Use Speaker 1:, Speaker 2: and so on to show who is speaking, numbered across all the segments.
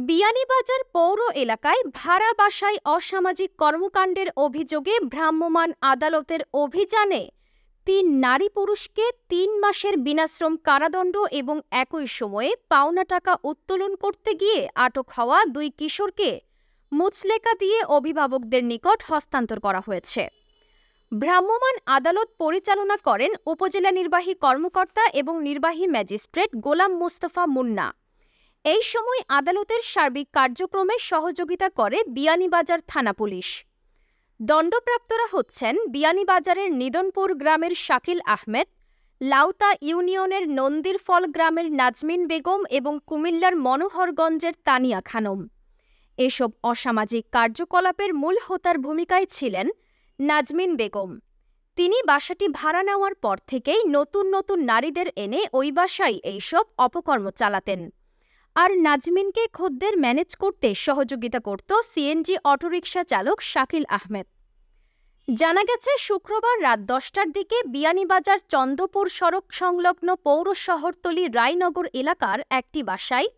Speaker 1: বিয়ানীবাজার পৌর এলাকায় ভাড়া বাসায় অসামাজিক কর্মকাণ্ডের অভিযোগে ভ্রাম্যমাণ আদালতের অভিযানে ৩ নারী পুরুষকে ৩ মাসের বিনাশ্রম কারাদণ্ড এবং একই সময়ে পাওনা টাকা উত্তোলন করতে গিয়ে আটক হওয়া ২ কিশোরকে মুচলেকা দিয়ে অভিভাবকদের নিকট হস্তান্তর করা হয়েছে। ভ্রাম্যমাণ আদালত পরিচালনা করেন উপজেলা নির্বাহী কর্মকর্তা এবং নির্বাহী ম্যাজিস্ট্রেট গোলাম মোস্তফা মুন্না। এই সময় আদালতের সার্বিক কার্যক্রমে সহযোগিতা করে বিয়ানীবাজার থানা পুলিশ। দণ্ডপ্রাপ্তরা হচ্ছেন বিয়ানীবাজারের নিদনপুর গ্রামের শাকিল আহমেদ, লাউতা ইউনিয়নের নন্দীরফল গ্রামের নাজমিন বেগম এবং কুমিল্লার মনোহরগঞ্জের তানিয়া খানম। এসব অসামাজিক কার্যকলাপের মূল হোতার ভূমিকায় ছিলেন নাজমিন বেগম। তিনি বাসাটি ভাড়া নেওয়ার পর থেকেই নতুন নতুন নারীদের এনে ওই বাসায় এইসব অপকর্ম চালাতেন। আর নাজমিনকে খদ্দের ম্যানেজ করতে সহযোগিতা করত সিএনজি অটোরিকশা চালক শাকিল আহমেদ। জানা গেছে শুক্রবার রাত ১০টার দিকে বিয়ানীবাজার চন্দ্রপুর সড়ক সংলগ্ন পৌর শহরতলি রায়নগর এলাকার একটি বাসায়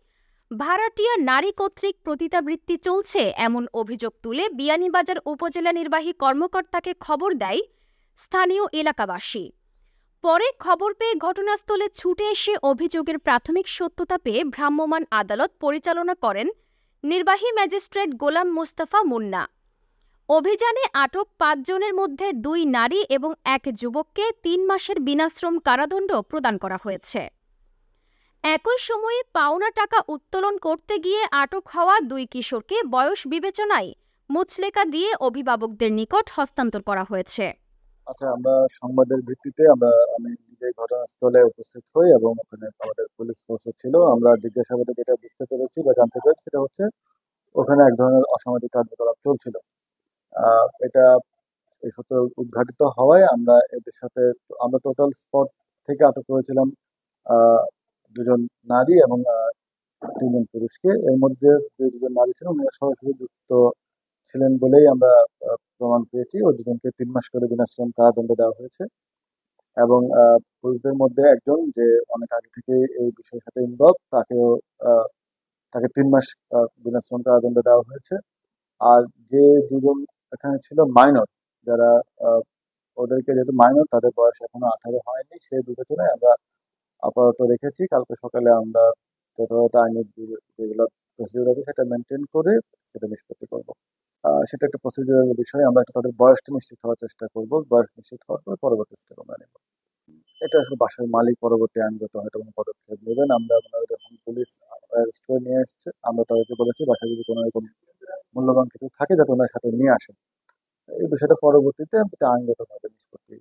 Speaker 1: ভাড়াটিয়া নারী কর্তৃক পতিতাবৃত্তি চলছে এমন অভিযোগ তুলে বিয়ানীবাজার উপজেলা নির্বাহী কর্মকর্তাকে খবর দেয় স্থানীয় এলাকাবাসী। পরে খবর পেয়ে ঘটনাস্থলে ছুটে এসে অভিযোগের প্রাথমিক সত্যতা পেয়ে ভ্রাম্যমাণ আদালত পরিচালনা করেন নির্বাহী ম্যাজিস্ট্রেট গোলাম মোস্তফা মুন্না। অভিযানে আটক ৫ জনের মধ্যে ২ নারী এবং ১ যুবককে ৩ মাসের বিনাশ্রম কারাদণ্ড প্রদান করা হয়েছে। একই সময়ে পাওনা টাকা উত্তোলন করতে গিয়ে আটক হওয়া ২ কিশোরকে বয়স বিবেচনায় মুচলেকা দিয়ে অভিভাবকদের নিকট হস্তান্তর করা হয়েছে।
Speaker 2: আচ্ছা, আমরা সংবাদের ভিত্তিতে আমি নিজে ঘটনাস্থলে উপস্থিত হই এবং ওখানে আমাদের পুলিশ ফোর্স ছিল। আমরা জিজ্ঞাসাবাদে যেটা বুঝতে পেরেছি বা জানতে পেরেছি সেটা হচ্ছে ওখানে এক ধরনের অসামাজিক কার্যকলাপ চলছিল। এটা এই সূত্রে উদ্ঘাটিত হওয়ায় আমরা টোটাল স্পট থেকে আটক করেছিলাম ২ জন নারী এবং ৩ জন পুরুষকে। এর মধ্যে যে ২ জন নারী ছিলেন ওনারা সরাসরি যুক্ত ছিলেন বলেই আমরা প্রমাণ পেয়েছি। ওই ২ জনকে ৩ মাস করে বিনাশ্রম কারাদণ্ড দেওয়া হয়েছে এবং পুরুষদের মধ্যে একজন যে অনেক আগে থেকে এই বিষয়ের সাথে ইনভলভ, তাকে ৩ মাস বিনাশ্রম কারাদণ্ড দেওয়া হয়েছে। আর যে ২ জন এখানে ছিল মাইনর, যারা ওদেরকে যেহেতু মাইনর তাদের বয়স এখনো ১৮ হয়নি, সেই বিবেচনায় আমরা আপাতত রেখেছি। কালকে সকালে আমরা যথাযথ আইনের যেগুলো প্রসিডিউর আছে সেটা মেনটেন করে সেটা নিষ্পত্তি করব। সেটা একটা প্রসিডিউরাল বিষয়। আমরা তাদের বয়সটা নিশ্চিত হওয়ার চেষ্টা করব। বয়স নিশ্চিত হওয়ার পর পরবর্তী স্টেপ আমরা নেব। এটা আসলে বাসার মালিক পরবর্তী আইনগত হয়তো কোনো পদক্ষেপ নেবেন। আমরা যখন পুলিশ অ্যারেস্ট করে নিয়ে এসছে, আমরা তাদেরকে বলেছি বাসায় যদি কোনো রকম মূল্যবান কিছু থাকে যাতে ওনার সাথে নিয়ে আসেন। এই বিষয়টা পরবর্তীতে আইনগতভাবে নিষ্পত্তি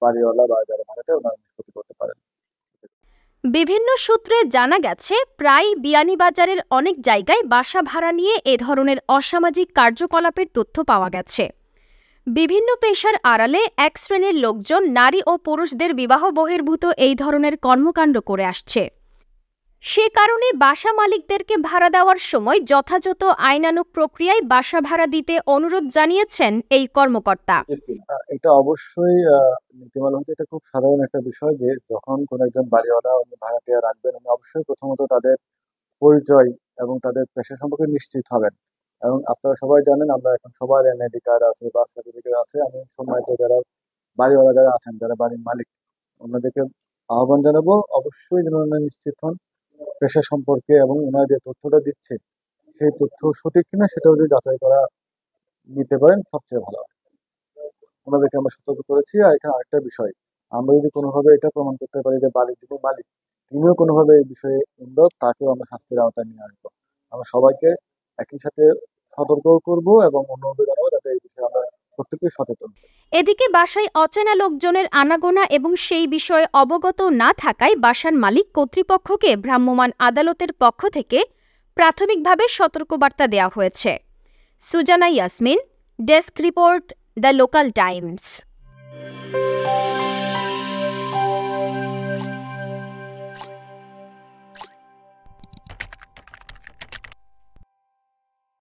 Speaker 2: বাড়িওয়ালা বা যারা ভাড়াটে ওনারা নিষ্পত্তি করতে পারেন।
Speaker 1: বিভিন্ন সূত্রে জানা গেছে প্রায় বিয়ানীবাজারের অনেক জায়গায় বাসা ভাড়া নিয়ে এ ধরনের অসামাজিক কার্যকলাপের তথ্য পাওয়া গেছে। বিভিন্ন পেশার আড়ালে এক শ্রেণীর লোকজন নারী ও পুরুষদের বিবাহ বহির্ভূত এই ধরনের কর্মকাণ্ড করে আসছে। সে কারণে বাসা মালিকদেরকে ভাড়া দেওয়ার সময় যথাযথ আইনানুগ প্রক্রিয়ায় বাসা ভাড়া দিতে অনুরোধ জানিয়েছেন এই কর্মকর্তা।
Speaker 2: এটা অবশ্যই নীতিমালা হচ্ছে, এটা খুব সাধারণ একটা বিষয় যে যখন কোনো একজন বাড়িওয়ালা ভাড়াটিয়া রাখবেন উনি অবশ্যই প্রথমত তাদের পরিচয় এবং তাদের পেশা সম্পর্কে নিশ্চিত হবেন। এবং আপনারা সবাই জানেন আমরা এখন সবার এনআইডি কার্ড আছে, বার্থ সার্টিফিকেট আছে। আমি সম্মানিত যারা বাড়িওয়ালা যারা আছেন, যারা বাড়ির মালিক, ওনাদেরকে আহ্বান জানাবো অবশ্যই যেন ওনারা নিশ্চিত হন পেশা সম্পর্কে এবং ওনারা যে তথ্যটা দিচ্ছে সেই তথ্য সঠিক কিনা সেটাও যদি যাচাই করা নিতে পারেন সবচেয়ে ভালো হয়। ওনাদেরকে আমরা সতর্ক করেছি। আর এখানে আরেকটা বিষয়, আমরা যদি কোনোভাবে এটা প্রমাণ করতে পারি যে যিনি মালিক তিনিও কোনোভাবে এই বিষয়ে ইনভলভ, তাকেও আমরা শাস্তির আওতায় নিয়ে আসবো। আমরা সবাইকে একই সাথে সতর্ক করব এবং অনুরোধ জানাবো যাতে এই বিষয়ে আমরা প্রত্যেকেই সচেতন।
Speaker 1: এদিকে বাসায় অচেনা লোকজনের আনাগোনা এবং সেই বিষয়ে অবগত না থাকায় বাসার মালিক কর্তৃপক্ষকে ভ্রাম্যমাণ আদালতের পক্ষ থেকে প্রাথমিকভাবে সতর্কবার্তা দেওয়া হয়েছে। Sujana Yasmin, desk report, the local Times.